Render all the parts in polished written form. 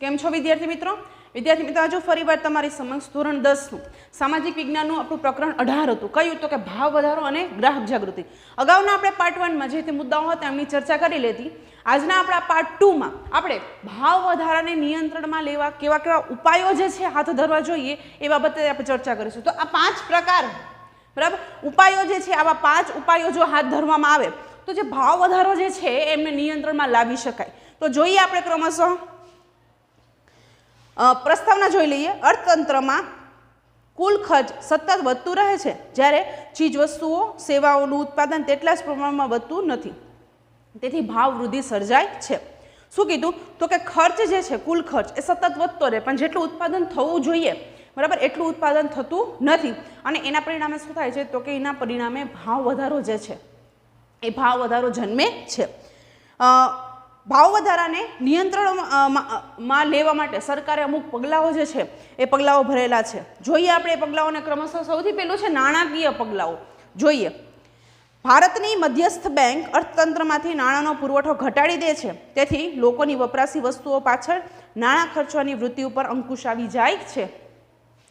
केम छो विद्यार्थी मित्रों? विद्यार्थी मित्रों आज फरीवार तमारी समक्ष धोरण 10 सामाजिक विज्ञानનું આપણું પ્રકરણ 18 હતું। કયું તો કે ભાવ વધારો અને ગ્રાહક જાગૃતિ। અગાઉના આપણે પાર્ટ 1 માં જે તે મુદ્દાઓ હતા એમની ચર્ચા કરી લીધી। આજના આપણા પાર્ટ 2 માં આપણે ભાવ વધારાને નિયંત્રણમાં લેવા કેવા કેવા ઉપાયો જે છે હાથ ધરવા જોઈએ એ બાબતે આપણે ચર્ચા કરીશું। તો આ 5 પ્રકાર બરાબર ઉપાયો જે છે આવા 5 ઉપાયો જો હાથ ધરવામાં આવે તો જે ભાવ વધારો જે છે એમને નિયંત્રણમાં લાવી શકાય। તો જોઈએ આપણે ક્રમશઃ प्रस्तावना જોઈ લઈએ। અર્થતંત્રમાં કુલ ખર્ચ સતત વધતું રહે છે જ્યારે ચીજ વસ્તુઓ સેવાઓનું ઉત્પાદન તેટલા જ પ્રમાણમાં વધતું નથી, તેથી ભાવ વૃદ્ધિ સર્જાય છે। શું કીધું તો કે ખર્ચ જે છે કુલ ખર્ચ એ સતત વધતો રહે પણ જેટલું ઉત્પાદન થવું જોઈએ બરાબર એટલું ઉત્પાદન થતું નથી અને એના પરિણામે શું થાય છે તો કે એના પરિણામે ભાવ વધારો જે છે એ ભાવ વધારો જન્મે છે। ભાવ વધારાને નિયંત્રણમાં લેવા માટે સરકારે અમુક પગલાઓ જે છે એ પગલાઓ ભરેલા છે। જોઈએ આપણે એ પગલાઓને ક્રમશઃ। સૌથી પહેલું છે નાણાકીય પગલાઓ। જોઈએ ભારતની મધ્યસ્થ બેંક અર્થતંત્રમાંથી નાણાંનો પુરવઠો ઘટાડી દે છે, તેથી લોકોની વપરાશી વસ્તુઓ પાછળ નાણાં ખર્ચવાની વૃત્તિ ઉપર અંકુશ આવી જાય છે।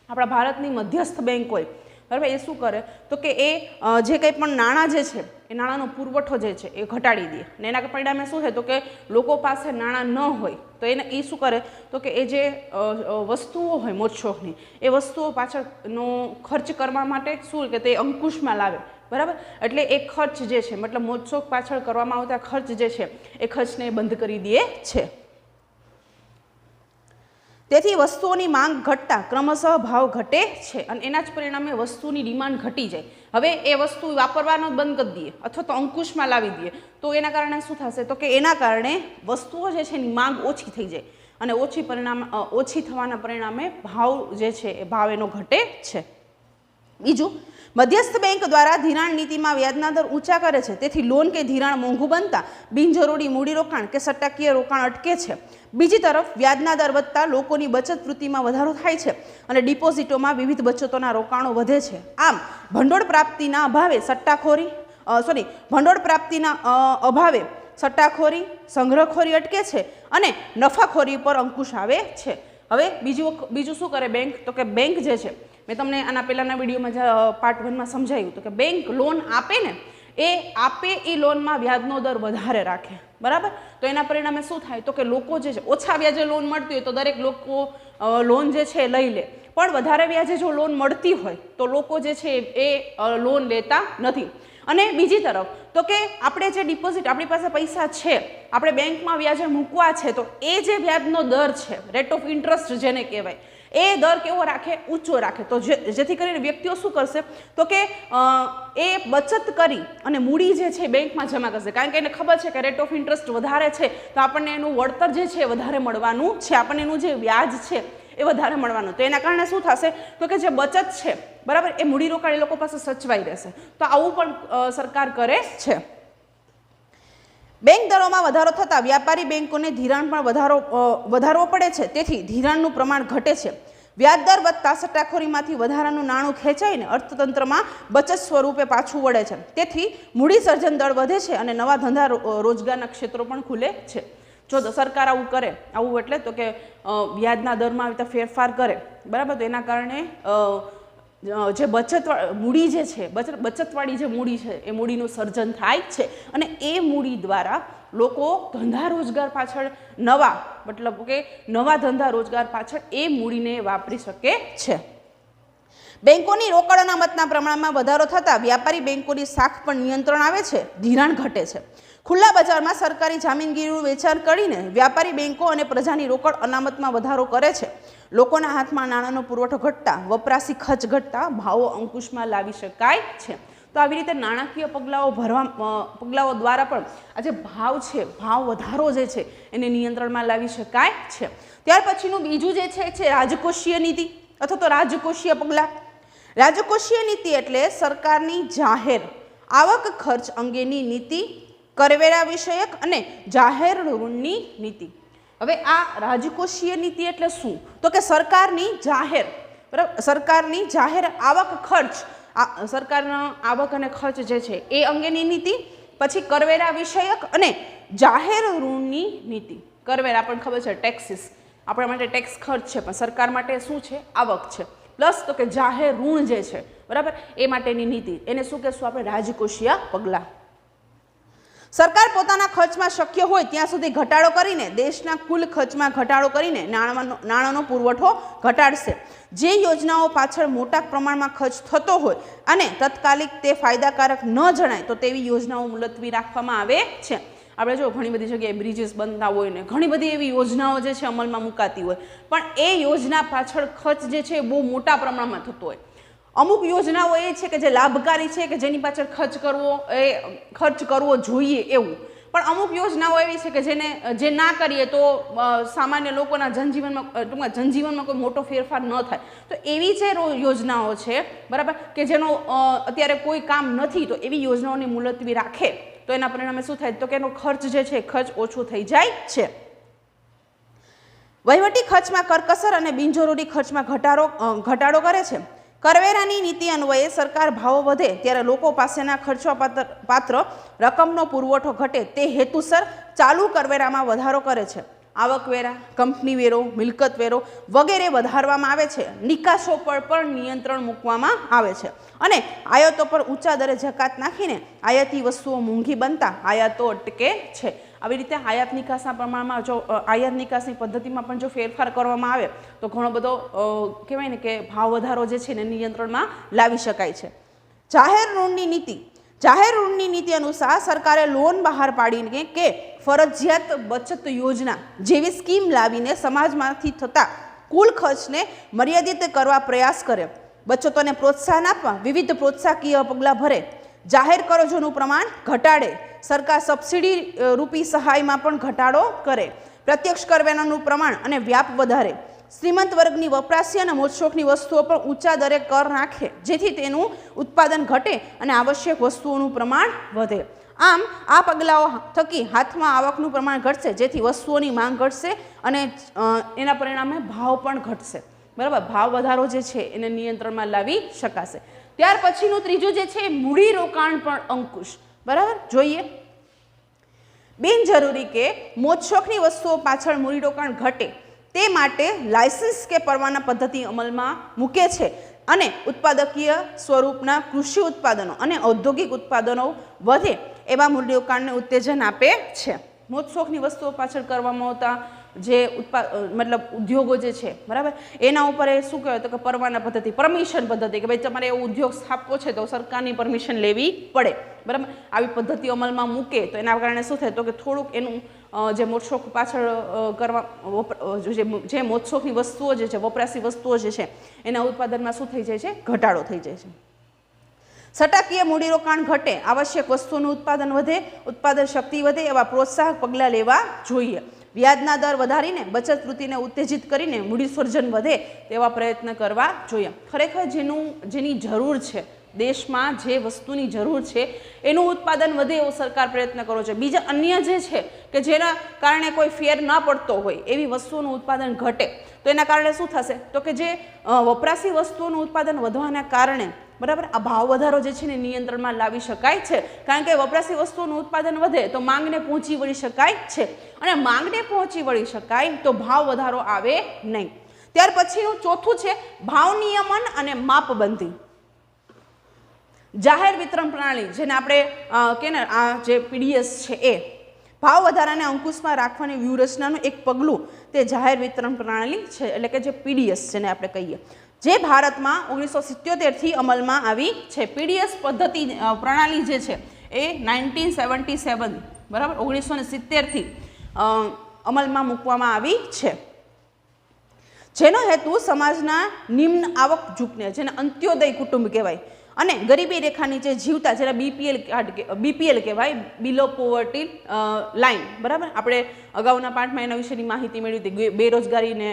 આપણા ભારતની મધ્યસ્થ બેંક હોય બરાબર એ શું કરે તો કે એ જે કંઈ પણ નાણાં જે છે એ નાણાંનો પુરવઠો જે છે એ ઘટાડી દે અને એના પરિણામે શું છે તો કે લોકો પાસે નાણાં ન હોય તો એને એ શું કરે તો કે એ જે વસ્તુઓ હોય મોજશોખની એ વસ્તુઓ પાછળનો ખર્ચ કરવા માટે શું કે તે અંકુશમાં લાવે બરાબર। એટલે એ ખર્ચ જે છે મતલબ મોજશોખ પાછળ કરવામાં આવતા ખર્ચ જે છે એ ખર્ચને બંધ કરી દે છે। તેથી વસ્તુઓની માંગ ઘટતા ક્રમશઃ ભાવ ઘટે છે અને એના જ પરિણામે વસ્તુની ડિમાન્ડ ઘટી જાય। હવે એ વસ્તુ વાપરવાનો બંધ કરી દઈએ અથવા તો અંકુશમાં લાવી દઈએ તો એના કારણે શું થશે તો કે એના કારણે વસ્તુઓ જે છે એની માંગ ઓછી થઈ જાય અને ઓછી થવાના પરિણામે ભાવ જે છે એ ભાવ એનો ઘટે છે। બીજું મધ્યસ્થ બેંક દ્વારા ધિરાણ નીતિમાં વ્યાજના દર ઊંચા કરે છે, તેથી લોન કે ધિરાણ મોંઘું બનતા બિનજરૂરી મૂડીરોકાણ કે સટ્ટાકીય રોકાણ અટકે છે। બીજી તરફ વ્યાજના દર વધતા લોકોની બચત વૃત્તિમાં વધારો થાય છે અને ડિપોઝિટોમાં વિવિધ બચતોના રોકાણો વધે છે। આમ ભંડોળ પ્રાપ્તિના અભાવે સટ્ટાખોરી સંગ્રહખોરી અટકે છે અને નફાખોરી પર અંકુશ આવે છે। હવે બીજું શું કરે બેંક તો કે બેંક જે છે મેં તમને આના પહેલાંના વિડીયોમાં પાર્ટ 1માં સમજાવ્યું તો કે બેંક લોન આપે ને એ લોનમાં વ્યાજનો દર વધારે રાખે બરાબર। તો એના પરિણામે શું થાય તો કે લોકો જે છે ઓછા વ્યાજે લોન મળતી હોય તો દરેક લોકો લોન જે છે લઈ લે, પણ વધારે વ્યાજે જો લોન મળતી હોય તો લોકો જે છે એ લોન લેતા નથી। અને બીજી તરફ તો કે આપણે જે ડિપોઝિટ આપણી પાસે પૈસા છે આપણે બેંકમાં વ્યાજે મૂકવા છે તો એ જે વ્યાજનો દર છે રેટ ઓફ ઇન્ટરેસ્ટ જેને કહેવાય એ દર કેવો રાખે ઊંચો રાખે, તો જેથી કરીને વ્યક્તિઓ શું કરશે તો કે એ બચત કરી અને મૂડી જે છે બેંકમાં જમા કરશે, કારણ કે એને ખબર છે કે રેટ ઓફ ઇન્ટરેસ્ટ વધારે છે તો આપણને એનું વળતર જે છે વધારે મળવાનું છે, આપણને એનું જે વ્યાજ છે એ વધારે મળવાનું। તો એના કારણે શું થશે તો કે જે બચત છે બરાબર એ મૂડીરોકાણ એ લોકો પાસે સચવાઈ રહેશે। તો આવું પણ સરકાર કરે છે। બેંક દરોમાં વધારો થતાં વ્યાપારી બેંકોને ધિરાણ પણ વધારવો પડે છે, તેથી ધિરાણનું પ્રમાણ ઘટે છે। વ્યાજ દર વધતા સટ્ટાખોરીમાંથી વધારાનું નાણું ખેંચાઈને અર્થતંત્રમાં બચત સ્વરૂપે પાછું વળે છે, તેથી મૂડી સર્જન દળ વધે છે અને નવા ધંધા રોજગારના ક્ષેત્રો પણ ખુલે છે। જો સરકાર આવું કરે, આવું એટલે તો કે વ્યાજના દરમાં આવી રીતે ફેરફાર કરે બરાબર, તો એના કારણે જે મૂડી જે છે બચતવાળી જે મૂડી છે એ મૂડીનું સર્જન થાય છે અને એ મૂડી દ્વારા લોકો ધંધા રોજગાર પાછળ નવા ધંધા રોજગાર પાછળ એ મૂડીને વાપરી શકે છે। બેંકોની રોકડ અનામતના પ્રમાણમાં વધારો થતાં વ્યાપારી બેંકોની શાખ પર નિયંત્રણ આવે છે, ધિરાણ ઘટે છે। ખુલ્લા બજારમાં સરકારી જામીનગીરીનું વેચાણ કરીને વ્યાપારી બેંકો અને પ્રજાની રોકડ અનામતમાં વધારો કરે છે। લોકોના હાથમાં નાણાંનો પુરવઠો ઘટતા વપરાશી ખર્ચ ઘટતા ભાવો અંકુશમાં લાવી શકાય છે। તો આવી રીતે નાણાકીય પગલાઓ દ્વારા પણ આ જે ભાવ છે ભાવ વધારો જે છે એને નિયંત્રણમાં લાવી શકાય છે। ત્યાર પછીનું બીજું જે છે રાજકોષીય નીતિ અથવા તો રાજકોષીય પગલાં। રાજકોષીય નીતિ એટલે સરકારની જાહેર આવક ખર્ચ અંગેની નીતિ, કરવેરા વિષયક અને જાહેર ઋણની નીતિ। હવે આ રાજકોષીય નીતિ એટલે શું તો કે સરકારની જાહેર આવક ખર્ચ સરકારના આવક અને ખર્ચ જે છે એ અંગેની નીતિ, પછી કરવેરા વિષયક અને જાહેર ઋણની નીતિ। કરવેરા પણ ખબર છે ટેક્સીસ, આપણા માટે ટેક્સ ખર્ચ છે, પણ સરકાર માટે શું છે? આવક છે. પ્લસ તો કે જાહેર ઋણ જે છે, બરાબર, એ માટેની નીતિ, એને શું કહેશું આપણે? રાજકોષીય પગલાં. સરકાર પોતાના ખર્ચમાં શક્ય હોય ત્યાં સુધી ઘટાડો કરીને દેશના કુલ ખર્ચમાં ઘટાડો કરીને નાણાંનો પુરવઠો ઘટાડશે. જે યોજનાઓ પાછળ મોટા પ્રમાણમાં ખર્ચ થતો હોય અને તત્કાલિક તે ફાયદાકારક ન જણાય તો તેવી યોજનાઓ મુલતવી રાખવામાં આવે છે. આપણે જો ઘણી બધી જગ્યાએ બ્રિજીસ બનતા હોય ને ઘણી બધી એવી યોજનાઓ જે છે અમલમાં મુકાતી હોય, પણ એ યોજના પાછળ ખર્ચ જે છે એ બહુ મોટા પ્રમાણમાં થતો હોય. અમુક યોજનાઓ એ છે કે જે લાભકારી છે, કે જેની પાછળ ખર્ચ કરવો જોઈએ એવું, પણ અમુક યોજનાઓ એવી છે કે જે ના કરીએ તો સામાન્ય લોકોના જનજીવનમાં કોઈ મોટો ફેરફાર ન થાય. તો એવી જે યોજનાઓ છે, બરાબર, કે જેનો અત્યારે કોઈ કામ નથી, તો એવી યોજનાઓની મુલતવી રાખે તો એના પરિણામે શું થાય? તો કે એનો ખર્ચ જે છે ખર્ચ ઓછો થઈ જાય છે. વહીવટી ખર્ચમાં કરકસર અને બિનજરૂરી ખર્ચમાં ઘટાડો કરે છે. કરવેરાની નીતિ અન્વયે સરકાર ભાવો વધે ત્યારે લોકો પાસેના ખર્ચવાપાત્ર રકમનો પુરવઠો ઘટે તે હેતુસર ચાલુ કરવેરામાં વધારો કરે છે. આવકવેરા, કંપની વેરો, મિલકત વેરો વગેરે વધારવામાં આવે છે. નિકાસો પર પણ નિયંત્રણ મૂકવામાં આવે છે અને આયાતો પર ઊંચા દરે જકાત નાખીને આયાતી વસ્તુઓ મોંઘી બનતા આયાતો અટકે છે. આવી રીતે આયાત નિકાસના પ્રમાણમાં જો આયાત નિકાસની પદ્ધતિમાં પણ જો ફેરફાર કરવામાં આવે તો ઘણો બધો કહેવાય ને કે ભાવ વધારો જે છે એને નિયંત્રણમાં લાવી શકાય છે. જાહેર ઋણની નીતિ અનુસાર સરકારે લોન બહાર પાડીને કે ફરજિયાત બચત યોજના જેવી સ્કીમ લાવીને સમાજમાંથી થતા કુલ ખર્ચને મર્યાદિત કરવા પ્રયાસ કરે. બચતોને પ્રોત્સાહન આપવા વિવિધ પ્રોત્સાહકીય પગલાં ભરે. જાહેર કરજોનું પ્રમાણ ઘટાડે. સરકાર સબસિડી રૂપી સહાયમાં પણ ઘટાડો કરે. પ્રત્યક્ષ કરવેરાનું પ્રમાણ અને વ્યાપ વધારે. શ્રીમંત વર્ગની વપરાશી અને મોજશોખની વસ્તુઓ પર ઊંચા દરે કર નાખે જેથી તેનું ઉત્પાદન ઘટે અને આવશ્યક વસ્તુઓનું પ્રમાણ વધે. આમ આ પગલાઓ થકી હાથમાં આવકનું પ્રમાણ ઘટશે જેથી વસ્તુઓની માંગ ઘટશે અને એના પરિણામે ભાવ પણ ઘટશે. બરાબર, ભાવ વધારો જે છે એને નિયંત્રણમાં લાવી શકાશે. ત્યાર પછીનું ત્રીજું જે છે મૂડીરોકાણ પર અંકુશ. બરાબર, જોઈએ. બિનજરૂરી કે મોજશોખની વસ્તુઓ પાછળ મૂડીરોકાણ ઘટે તે માટે લાયસન્સ કે પરવાના પદ્ધતિ અમલમાં મૂકે છે અને ઉત્પાદકીય સ્વરૂપના કૃષિ ઉત્પાદનો અને ઔદ્યોગિક ઉત્પાદનો વધે એવા મૂડીરોકાણને ઉત્તેજન આપે છે. મોજશોખની વસ્તુઓ પાછળ કરવામાં આવતા જે ઉદ્યોગો જે છે, બરાબર, એના ઉપર શું કહેવાય તો કે પરવાના પદ્ધતિ, પરમિશન પદ્ધતિ, કે ભાઈ તમારે એવો ઉદ્યોગ સ્થાપવો છે તો સરકારની પરમિશન લેવી પડે. બરાબર, આવી પદ્ધતિ અમલમાં મૂકે તો એના કારણે શું થાય તો કે થોડુંક એનું જે મોજશોખ પાછળ કરવા જે મોજશોખની વસ્તુઓ જે છે, વપરાશી વસ્તુઓ જે છે એના ઉત્પાદનમાં શું થઈ જાય છે? ઘટાડો થઈ જાય છે. સટાકીય મૂડીરોકાણ ઘટે, આવશ્યક વસ્તુઓનું ઉત્પાદન વધે, ઉત્પાદન શક્તિ વધે એવા પ્રોત્સાહક પગલાં લેવા જોઈએ. વ્યાજના દર વધારીને બચત વૃત્તિને ઉત્તેજિત કરીને મૂડીસર્જન વધે તેવા પ્રયત્ન કરવા જોઈએ. ખરેખર જેની જરૂર છે, દેશમાં જે વસ્તુની જરૂર છે એનું ઉત્પાદન વધે એવો સરકાર પ્રયત્ન કરવો છે. બીજા અન્ય જે છે કે જેના કારણે કોઈ ફેર ન પડતો હોય એવી વસ્તુઓનું ઉત્પાદન ઘટે તો એના કારણે શું થશે તો કે જે વપરાશી વસ્તુઓનું ઉત્પાદન વધવાના કારણે, બરાબર, આ ભાવ વધારો જે છે ને નિયંત્રણમાં લાવી શકાય છે. કારણ કે વપરાશી વસ્તુઓનું ઉત્પાદન વધે તો માંગને પહોંચી વળી શકાય છે અને માંગને પહોંચી વળી શકાય તો ભાવ વધારો આવે નહીં. ત્યાર પછીનું ચોથું છે ભાવ નિયમન અને માપબંધી. જાહેર વિતરણ પ્રણાલી, જેને આપણે કે ને આ જે પીડીએસ છે એ ભાવ વધારાને અંકુશમાં રાખવાની વ્યૂહરચનાનું એક પગલું તે જાહેર વિતરણ પ્રણાલી છે, એટલે કે જે પીડીએસ જેને આપણે કહીએ, જે ભારતમાં 1977થી અમલમાં આવી છે. પીડીએસ પદ્ધતિ પ્રણાલી જે છે એ 1977, બરાબર, 1970થી અમલમાં મૂકવામાં આવી છે. જેનો હેતુ સમાજના નિમ્ન આવક જૂથને, જેને અંત્યોદય કુટુંબ કહેવાય, અને ગરીબી રેખા નીચે જીવતા જેને બીપીએલ કહેવાય, બિલો પોવર્ટી લાઇન, બરાબર, આપણે અગાઉના પાઠમાં એના વિશેની માહિતી મેળવી હતી. બેરોજગારીને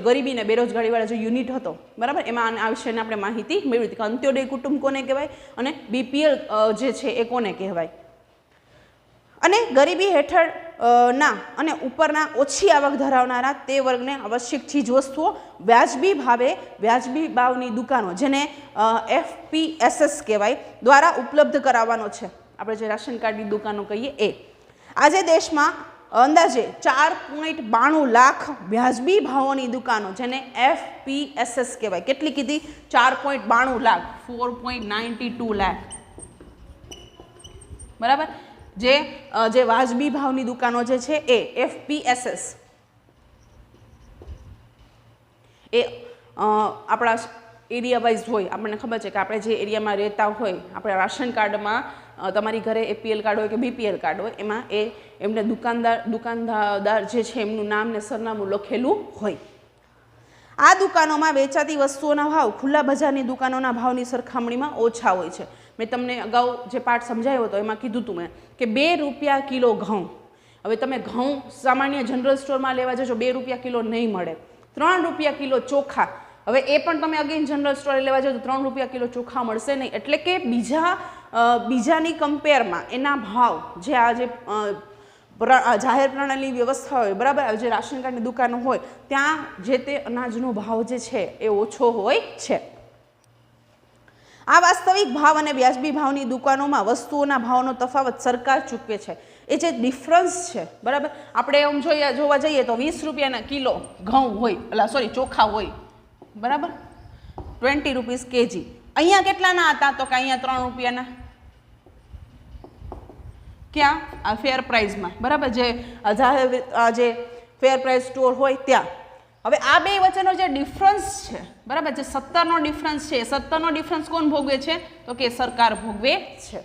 ગરીબી ને બેરોજગારીવાળા જે યુનિટ હતો, બરાબર, એમાં આ વિશેની આપણે માહિતી મેળવી હતી કે અંત્યોદય કુટુંબ કોને કહેવાય અને બીપીએલ જે છે એ કોને કહેવાય. અને ગરીબી હેઠળ ના અને ઉપરના ઓછી આવક ધરાવનારા તે વર્ગને આવશ્યક ચીજ વસ્તુઓ વ્યાજબી ભાવની દુકાનો, જેને FPSS કહેવાય, દ્વારા ઉપલબ્ધ કરાવવાનો છે. આપણે જે રાશન કાર્ડની દુકાનો કહીએ એ. આજે દેશમાં અંદાજે 4.92 લાખ વ્યાજબી ભાવોની દુકાનો, જેને FPSS કહેવાય. કેટલી કીધી? 4.92 લાખ, 4.92 લાખ. બરાબર. જે વાજબી ભાવની દુકાનો જે છે એ FPSS એ આપણા એરિયા વાઇઝ હોય. આપણને ખબર છે કે આપણે જે એરિયામાં રહેતા હોય, આપણે રાશન કાર્ડમાં તમારી ઘરે APL કાર્ડ હોય કે BPL કાર્ડ હોય, એમાં એમને દુકાનદાર જે છે એમનું નામ ને સરનામું લખેલું હોય. આ દુકાનોમાં વેચાતી વસ્તુઓના ભાવ ખુલ્લા બજારની દુકાનોના ભાવની સરખામણીમાં ઓછા હોય છે. મેં તમને અગાઉ જે પાઠ સમજાવ્યો હતો એમાં કીધું હતું મેં કે 2 રૂપિયા કિલો ઘઉં. હવે તમે ઘઉં સામાન્ય જનરલ સ્ટોરમાં લેવા જશો, 2 રૂપિયા કિલો નહીં મળે. 3 રૂપિયા કિલો ચોખા, હવે એ પણ તમે અગેન જનરલ સ્ટોરે લેવા જાઓ તો 3 રૂપિયા કિલો ચોખા મળશે નહીં. એટલે કે બીજાની કમ્પેરમાં એના ભાવ જે આ જે જાહેર પ્રણાલી વ્યવસ્થા હોય, બરાબર, જે રાશન કાર્ડની દુકાનો હોય ત્યાં જે તે અનાજનો ભાવ જે છે એ ઓછો હોય છે. આ વાસ્તવિક ભાવ અને વ્યાજબી ભાવની દુકાનોમાં વસ્તુઓના ભાવનો તફાવત સરકાર ચૂકવે છે. એ જે ડિફરન્સ છે, બરાબર, આપણે એમ જોવા જઈએ તો 20 રૂપિયાના કિલો ઘઉં હોય, ચોખા હોય, બરાબર, 20 રૂપીસ kg. અહીંયા કેટલાના હતા? તો કે અહીંયા 3 રૂપિયાના. ક્યાં? આ ફેર પ્રાઇઝમાં, બરાબર, જે ફેર પ્રાઇઝ સ્ટોર હોય ત્યાં. હવે આ બે વચ્ચેનો જે ડિફરન્સ છે, બરાબર, જે 17નો ડિફરન્સ છે, 17નો ડિફરન્સ કોણ ભોગવે છે? તો કે સરકાર ભોગવે છે.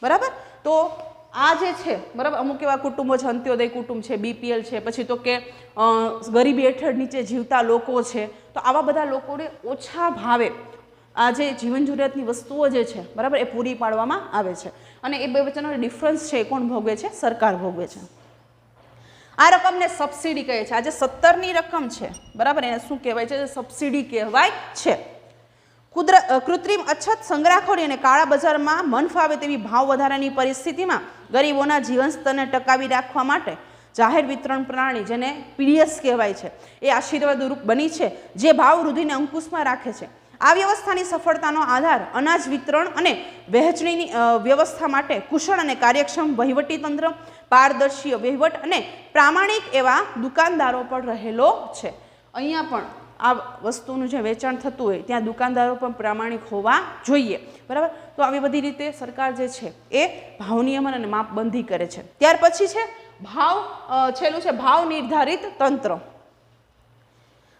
બરાબર. તો આ જે છે, બરાબર, અમુક એવા કુટુંબો છે, અંત્યોદય કુટુંબ છે, BPL છે, પછી તો કે ગરીબી હેઠળ નીચે જીવતા લોકો છે, તો આવા બધા લોકોને ઓછા ભાવે આ જે જીવન જરૂરિયાતની વસ્તુઓ જે છે, બરાબર, એ પૂરી પાડવામાં આવે છે. અને એ બે વચ્ચેનો ડિફરન્સ છે એ કોણ ભોગવે છે? સરકાર ભોગવે છે. આ રકમને સબસિડી કહે છે. આ જે 17ની રકમ છે, બરાબર, એને શું કહેવાય છે? સબસિડી કહેવાય છે. કૃત્રિમ અછત, સંગ્રહખોરી અને કાળા બજારમાં મન ફાવે તેવી ભાવ વધારાની પરિસ્થિતિમાં ગરીબોના જીવન સ્તરને ટકાવી રાખવા માટે જાહેર વિતરણ પ્રણાલી, જેને PDS કહેવાય છે, એ આશીર્વાદરૂપ બની છે, જે ભાવ વૃદ્ધિને અંકુશમાં રાખે છે. આ વ્યવસ્થાની સફળતાનો આધાર અનાજ વિતરણ અને વહેંચણીની વ્યવસ્થા માટે કુશળ અને કાર્યક્ષમ વહીવટીતંત્ર, પારદર્શી વહીવટ અને પ્રામાણિક એવા દુકાનદારો પર રહેલો છે. અહીંયા પણ આ વસ્તુનું જે વેચાણ થતું હોય ત્યાં દુકાનદારો પણ પ્રામાણિક હોવા જોઈએ. બરાબર. તો આવી બધી રીતે સરકાર જે છે એ ભાવ નિયમન અને માપબંધી કરે છે. ત્યાર પછી છે છેલ્લું છે ભાવ નિર્ધારિત તંત્ર.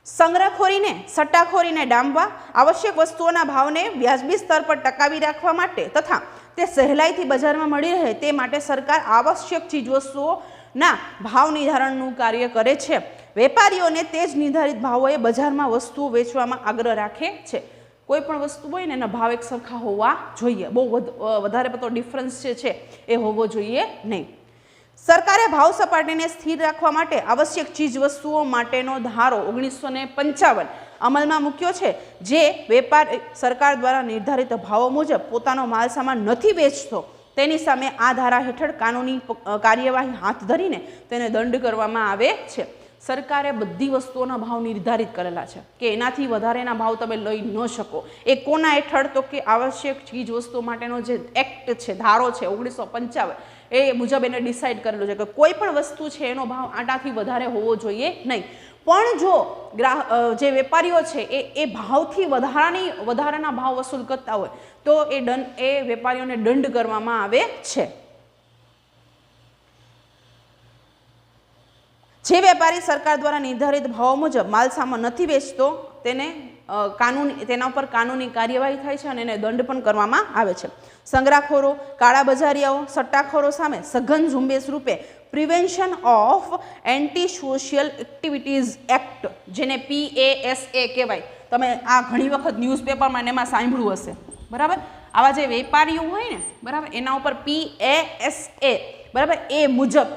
સંગ્રહખોરીને, સટ્ટાખોરીને ડામવા, આવશ્યક વસ્તુઓના ભાવને વ્યાજબી સ્તર પર ટકાવી રાખવા માટે તથા તે સહેલાઈથી બજારમાં મળી રહે તે માટે સરકાર આવશ્યક ચીજવસ્તુઓના ભાવ નિર્ધારણનું કાર્ય કરે છે. વેપારીઓને તે જ નિર્ધારિત ભાવોએ બજારમાં વસ્તુઓ વેચવામાં આગ્રહ રાખે છે. કોઈ પણ વસ્તુ હોય ને એના ભાવ એક સરખા હોવા જોઈએ. બહુ વધારે પડતો ડિફરન્સ જે છે એ હોવો જોઈએ નહીં. સરકારે ભાવ સપાટીને સ્થિર રાખવા માટે આવશ્યક ચીજવસ્તુઓ માટેનો ધારો 1955 અમલમાં મૂક્યો છે, જે વેપાર સરકાર દ્વારા નિર્ધારિત ભાવો મુજબ પોતાનો માલ સામાન નથી વેચતો તેની સામે આ ધારા હેઠળ કાનૂની કાર્યવાહી હાથ ધરીને તેને દંડ કરવામાં આવે છે. સરકારે બધી વસ્તુઓના ભાવ નિર્ધારિત કરેલા છે કે એનાથી વધારેના ભાવ તમે લઈ ન શકો. એ કોના હેઠળ? તો કે આવશ્યક ચીજ વસ્તુઓ માટેનો જે એક્ટ છે, ધારો છે 1955, એ મુજબ એને ડિસાઇડ કરેલું છે કે કોઈ પણ વસ્તુ છે એનો ભાવ આટાથી વધારે હોવો જોઈએ નહીં. પણ જો જે વેપારીઓ છે એ ભાવથી વધારાના ભાવ વસૂલ કરતા હોય તો એ વેપારીઓને દંડ કરવામાં આવે છે. જે વેપારી સરકાર દ્વારા નિર્ધારિત ભાવો મુજબ માલ સામાન નથી વેચતો તેના ઉપર કાનૂની કાર્યવાહી થાય છે અને એને દંડ પણ કરવામાં આવે છે. સંગ્રહખોરો, કાળા બજારિયાઓ, સટ્ટાખોરો સામે સઘન ઝુંબેશ રૂપે prevention of anti social activities act, જેને PASA કહેવાય. તમે આ ઘણી વખત ન્યૂઝપેપરમાં એમાં સાંભળ્યું હશે. બરાબર. આવા જે વેપારીઓ હોય ને, બરાબર, એના ઉપર PASA, બરાબર, એ મુજબ,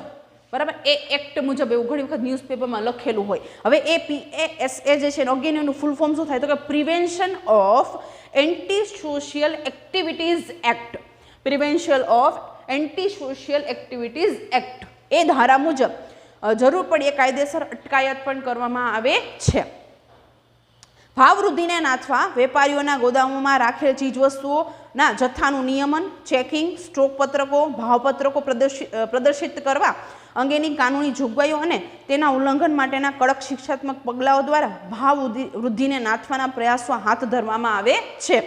બરાબર, એ એક્ટ મુજબ એવું ઘણી વખત ન્યૂઝપેપરમાં લખેલું હોય. હવે એ PASA જે છે ઓગેન એનું ફૂલ ફોર્મ શું થાય? તો કે prevention of anti social activities act. Prevention of anti social activities act. એ ધારા મુજબ જરૂર પડીએ કાયદેસર અટકાયત પણ કરવામાં આવે છે. ભાવ વૃદ્ધિને નાથવા વેપારીઓના ગોદામોમાં રાખેલ ચીજવસ્તુઓના જથ્થાનું નિયમન, ચેકિંગ, સ્ટોક પત્રકો, ભાવપત્રકો પ્રદર્શિત કરવા અંગેની કાનૂની જોગવાઈઓ અને તેના ઉલ્લંઘન માટેના કડક શિક્ષાત્મક પગલાઓ દ્વારા ભાવ વૃદ્ધિને નાથવાના પ્રયાસો હાથ ધરવામાં આવે છે.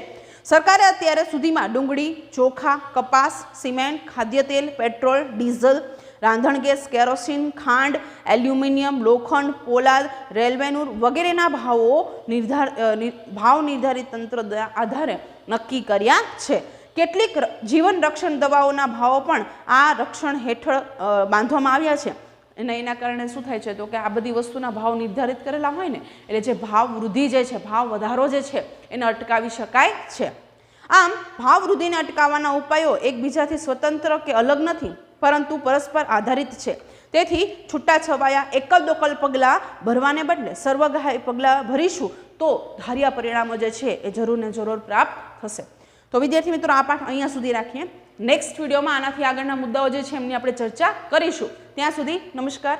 સરકારે અત્યારે સુધીમાં ડુંગળી, ચોખા, કપાસ, સિમેન્ટ, ખાદ્ય તેલ, પેટ્રોલ, ડીઝલ, રાંધણ ગેસ, કેરોસીન, ખાંડ, એલ્યુમિનિયમ, લોખંડ, પોલાદ, રેલવેનુર વગેરેના ભાવ નિર્ધારિત તંત્ર આધારે નક્કી કર્યા છે. કેટલીક જીવન રક્ષણ દવાઓના ભાવો પણ આ રક્ષણ હેઠળ બાંધવામાં આવ્યા છે અને એના કારણે શું થાય છે તો કે આ બધી વસ્તુના ભાવ નિર્ધારિત કરેલા હોય ને એટલે જે ભાવ વૃદ્ધિ જે છે, ભાવ વધારો જે છે એને અટકાવી શકાય છે. આમ ભાવ વૃદ્ધિને અટકાવવાના ઉપાયો એકબીજાથી સ્વતંત્ર કે અલગ નથી, પરંતુ પરસ્પર આધારિત છે. તેથી છૂટાછવાયા એકલ દોકલ પગલાં ભરવાને બદલે સર્વગ્રાહી પગલાં ભરીશું તો ધાર્યા પરિણામો જે છે એ જરૂર ને જરૂર પ્રાપ્ત થશે. તો વિદ્યાર્થી મિત્રો, આ પાઠ અહીંયા સુધી રાખીએ. નેક્સ્ટ વિડીયોમાં આનાથી આગળના મુદ્દાઓ જે છે એમની આપણે ચર્ચા કરીશું. ત્યાં સુધી નમસ્કાર.